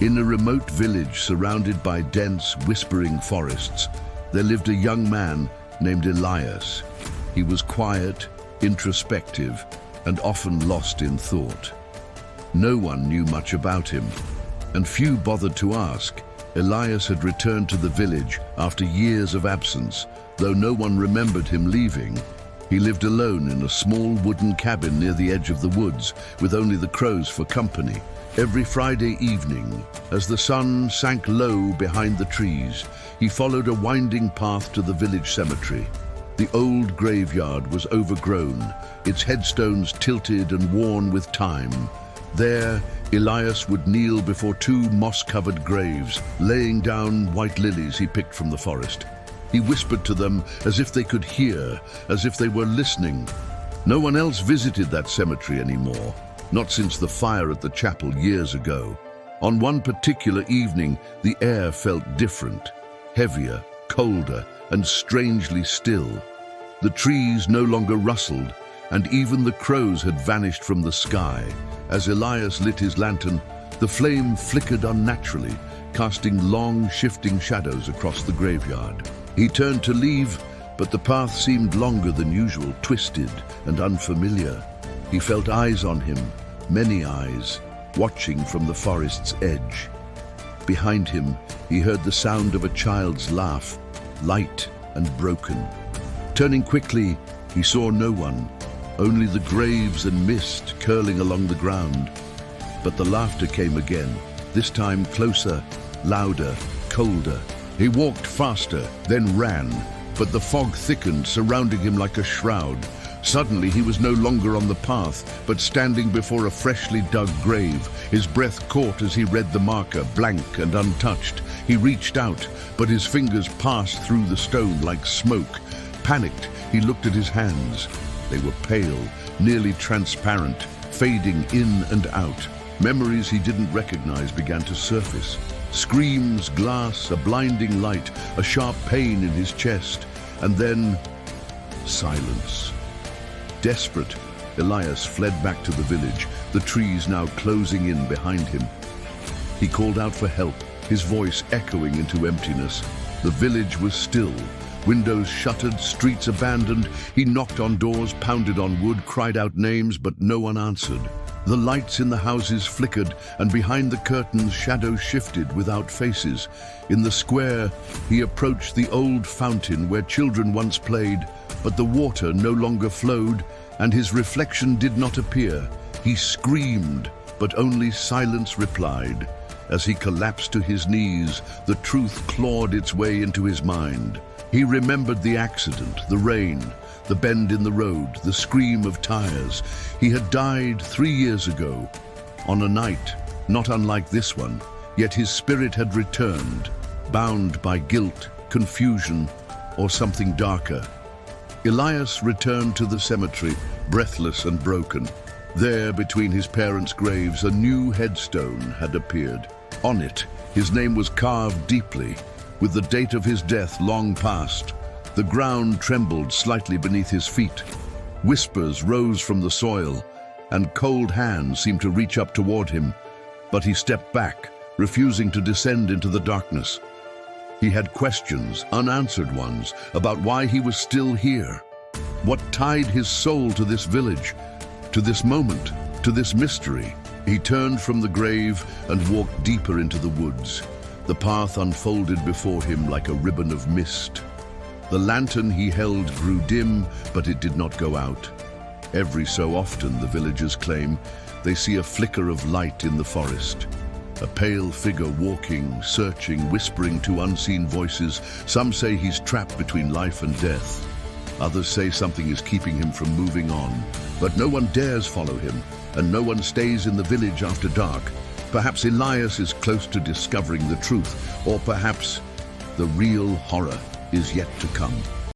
In a remote village surrounded by dense, whispering forests, there lived a young man named Elias. He was quiet, introspective, and often lost in thought. No one knew much about him, and few bothered to ask. Elias had returned to the village after years of absence, though no one remembered him leaving. He lived alone in a small wooden cabin near the edge of the woods, with only the crows for company. Every Friday evening, as the sun sank low behind the trees, he followed a winding path to the village cemetery. The old graveyard was overgrown, its headstones tilted and worn with time. There, Elias would kneel before two moss-covered graves, laying down white lilies he picked from the forest. He whispered to them as if they could hear, as if they were listening. No one else visited that cemetery anymore, not since the fire at the chapel years ago. On one particular evening, the air felt different, heavier, colder, and strangely still. The trees no longer rustled, and even the crows had vanished from the sky. As Elias lit his lantern, the flame flickered unnaturally, casting long, shifting shadows across the graveyard. He turned to leave, but the path seemed longer than usual, twisted and unfamiliar. He felt eyes on him, many eyes, watching from the forest's edge. Behind him, he heard the sound of a child's laugh, light and broken. Turning quickly, he saw no one, only the graves and mist curling along the ground. But the laughter came again, this time closer, louder, colder. He walked faster, then ran, but the fog thickened, surrounding him like a shroud. Suddenly, he was no longer on the path, but standing before a freshly dug grave. His breath caught as he read the marker, blank and untouched. He reached out, but his fingers passed through the stone like smoke. Panicked, he looked at his hands. They were pale, nearly transparent, fading in and out. Memories he didn't recognize began to surface. Screams, glass, a blinding light, a sharp pain in his chest, and then silence. Desperate, Elias fled back to the village, the trees now closing in behind him. He called out for help, his voice echoing into emptiness. The village was still, windows shuttered, streets abandoned. He knocked on doors, pounded on wood, cried out names, but no one answered. The lights in the houses flickered, and behind the curtains shadows shifted without faces. In the square, he approached the old fountain where children once played, but the water no longer flowed, and his reflection did not appear. He screamed, but only silence replied. As he collapsed to his knees, the truth clawed its way into his mind. He remembered the accident, the rain, the bend in the road, the scream of tires. He had died 3 years ago, on a night not unlike this one, yet his spirit had returned, bound by guilt, confusion, or something darker. Elias returned to the cemetery, breathless and broken. There, between his parents' graves, a new headstone had appeared. On it, his name was carved deeply, with the date of his death long past. The ground trembled slightly beneath his feet. Whispers rose from the soil, and cold hands seemed to reach up toward him. But he stepped back, refusing to descend into the darkness. He had questions, unanswered ones, about why he was still here. What tied his soul to this village, to this moment, to this mystery? He turned from the grave and walked deeper into the woods. The path unfolded before him like a ribbon of mist. The lantern he held grew dim, but it did not go out. Every so often, the villagers claim, they see a flicker of light in the forest. A pale figure walking, searching, whispering to unseen voices. Some say he's trapped between life and death. Others say something is keeping him from moving on. But no one dares follow him, and no one stays in the village after dark. Perhaps Elias is close to discovering the truth, or perhaps the real horror is yet to come.